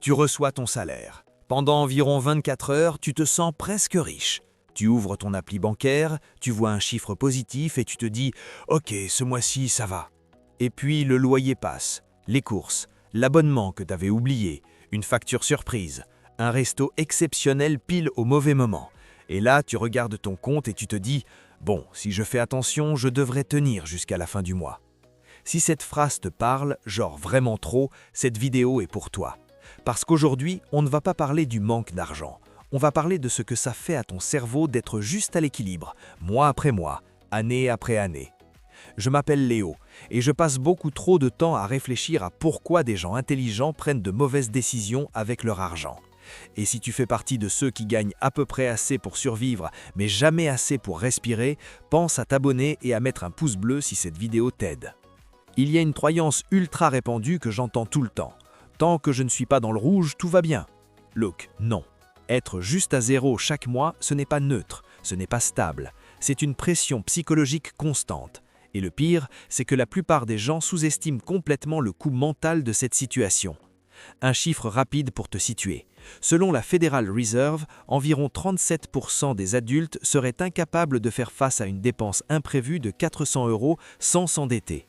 Tu reçois ton salaire. Pendant environ 24 heures, tu te sens presque riche. Tu ouvres ton appli bancaire, tu vois un chiffre positif et tu te dis « Ok, ce mois-ci, ça va ». Et puis le loyer passe, les courses, l'abonnement que tu avais oublié, une facture surprise, un resto exceptionnel pile au mauvais moment. Et là, tu regardes ton compte et tu te dis « Bon, si je fais attention, je devrais tenir jusqu'à la fin du mois ». Si cette phrase te parle, genre vraiment trop, cette vidéo est pour toi. Parce qu'aujourd'hui, on ne va pas parler du manque d'argent. On va parler de ce que ça fait à ton cerveau d'être juste à l'équilibre, mois après mois, année après année. Je m'appelle Léo et je passe beaucoup trop de temps à réfléchir à pourquoi des gens intelligents prennent de mauvaises décisions avec leur argent. Et si tu fais partie de ceux qui gagnent à peu près assez pour survivre, mais jamais assez pour respirer, pense à t'abonner et à mettre un pouce bleu si cette vidéo t'aide. Il y a une croyance ultra répandue que j'entends tout le temps. Tant que je ne suis pas dans le rouge, tout va bien. Look, non. Être juste à zéro chaque mois, ce n'est pas neutre, ce n'est pas stable. C'est une pression psychologique constante. Et le pire, c'est que la plupart des gens sous-estiment complètement le coût mental de cette situation. Un chiffre rapide pour te situer. Selon la Federal Reserve, environ 37% des adultes seraient incapables de faire face à une dépense imprévue de 400 € sans s'endetter.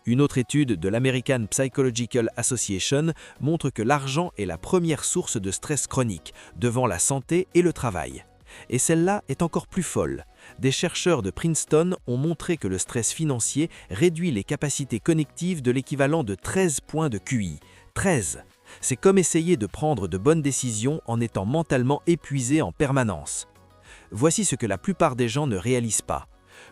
Une autre étude de l'American Psychological Association montre que l'argent est la première source de stress chronique, devant la santé et le travail. Et celle-là est encore plus folle. Des chercheurs de Princeton ont montré que le stress financier réduit les capacités connectives de l'équivalent de 13 points de QI. 13! C'est comme essayer de prendre de bonnes décisions en étant mentalement épuisé en permanence. Voici ce que la plupart des gens ne réalisent pas.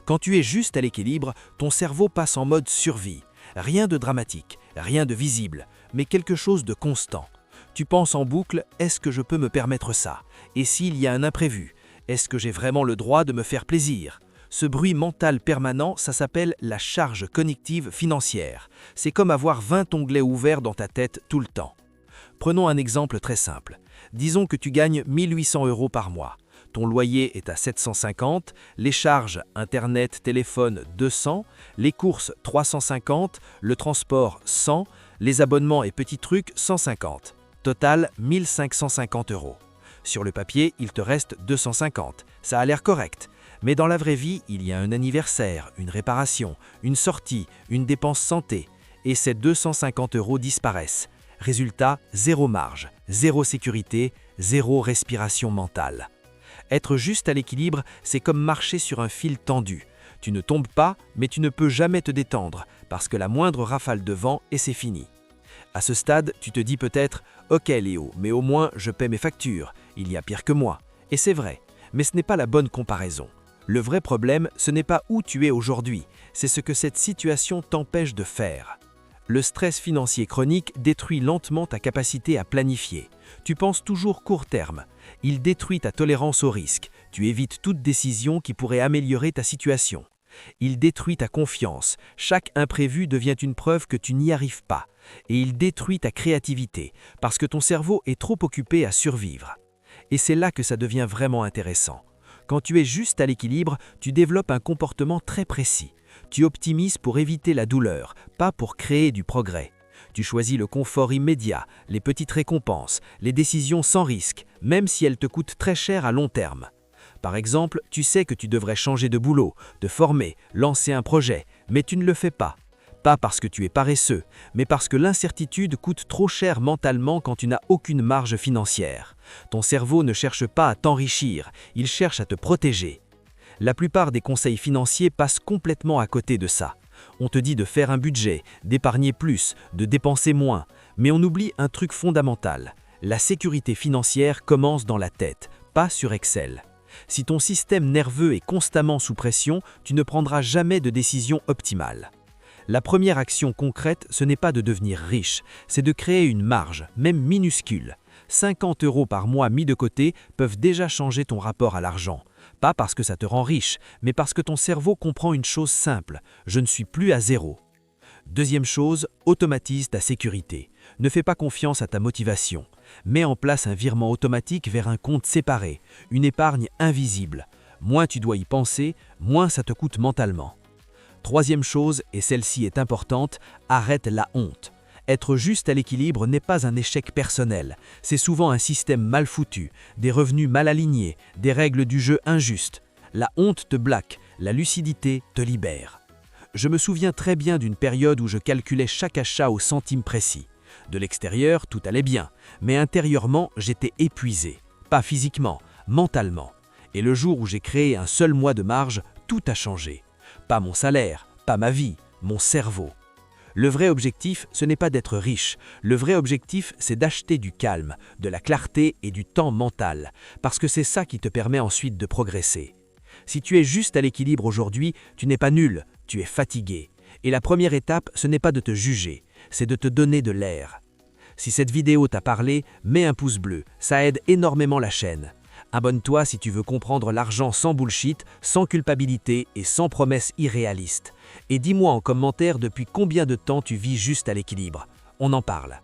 Quand tu es juste à l'équilibre, ton cerveau passe en mode survie. Rien de dramatique, rien de visible, mais quelque chose de constant. Tu penses en boucle, est-ce que je peux me permettre ça? Et s'il y a un imprévu, est-ce que j'ai vraiment le droit de me faire plaisir? Ce bruit mental permanent, ça s'appelle la charge cognitive financière. C'est comme avoir 20 onglets ouverts dans ta tête tout le temps. Prenons un exemple très simple. Disons que tu gagnes 1800 € par mois. Ton loyer est à 750, les charges internet, téléphone 200, les courses 350, le transport 100, les abonnements et petits trucs 150. Total 1550 €. Sur le papier, il te reste 250. Ça a l'air correct. Mais dans la vraie vie, il y a un anniversaire, une réparation, une sortie, une dépense santé. Et ces 250 € disparaissent. Résultat, zéro marge, zéro sécurité, zéro respiration mentale. Être juste à l'équilibre, c'est comme marcher sur un fil tendu. Tu ne tombes pas, mais tu ne peux jamais te détendre, parce que la moindre rafale de vent et c'est fini. À ce stade, tu te dis peut-être « Ok Léo, mais au moins je paie mes factures, il y a pire que moi ». Et c'est vrai, mais ce n'est pas la bonne comparaison. Le vrai problème, ce n'est pas où tu es aujourd'hui, c'est ce que cette situation t'empêche de faire. Le stress financier chronique détruit lentement ta capacité à planifier. Tu penses toujours court terme. Il détruit ta tolérance au risque. Tu évites toute décision qui pourrait améliorer ta situation. Il détruit ta confiance. Chaque imprévu devient une preuve que tu n'y arrives pas. Et il détruit ta créativité, parce que ton cerveau est trop occupé à survivre. Et c'est là que ça devient vraiment intéressant. Quand tu es juste à l'équilibre, tu développes un comportement très précis. Tu optimises pour éviter la douleur, pas pour créer du progrès. Tu choisis le confort immédiat, les petites récompenses, les décisions sans risque, même si elles te coûtent très cher à long terme. Par exemple, tu sais que tu devrais changer de boulot, te former, lancer un projet, mais tu ne le fais pas. Pas parce que tu es paresseux, mais parce que l'incertitude coûte trop cher mentalement quand tu n'as aucune marge financière. Ton cerveau ne cherche pas à t'enrichir, il cherche à te protéger. La plupart des conseils financiers passent complètement à côté de ça. On te dit de faire un budget, d'épargner plus, de dépenser moins, mais on oublie un truc fondamental. La sécurité financière commence dans la tête, pas sur Excel. Si ton système nerveux est constamment sous pression, tu ne prendras jamais de décision optimale. La première action concrète, ce n'est pas de devenir riche, c'est de créer une marge, même minuscule. 50 € par mois mis de côté peuvent déjà changer ton rapport à l'argent. Pas parce que ça te rend riche, mais parce que ton cerveau comprend une chose simple, je ne suis plus à zéro. Deuxième chose, automatise ta sécurité. Ne fais pas confiance à ta motivation. Mets en place un virement automatique vers un compte séparé, une épargne invisible. Moins tu dois y penser, moins ça te coûte mentalement. Troisième chose, et celle-ci est importante, arrête la honte. Être juste à l'équilibre n'est pas un échec personnel, c'est souvent un système mal foutu, des revenus mal alignés, des règles du jeu injustes. La honte te blaque, la lucidité te libère. Je me souviens très bien d'une période où je calculais chaque achat au centime précis. De l'extérieur, tout allait bien, mais intérieurement, j'étais épuisé. Pas physiquement, mentalement. Et le jour où j'ai créé un seul mois de marge, tout a changé. Pas mon salaire, pas ma vie, mon cerveau. Le vrai objectif, ce n'est pas d'être riche. Le vrai objectif, c'est d'acheter du calme, de la clarté et du temps mental, parce que c'est ça qui te permet ensuite de progresser. Si tu es juste à l'équilibre aujourd'hui, tu n'es pas nul, tu es fatigué. Et la première étape, ce n'est pas de te juger, c'est de te donner de l'air. Si cette vidéo t'a parlé, mets un pouce bleu, ça aide énormément la chaîne. Abonne-toi si tu veux comprendre l'argent sans bullshit, sans culpabilité et sans promesses irréalistes. Et dis-moi en commentaire depuis combien de temps tu vis juste à l'équilibre. On en parle.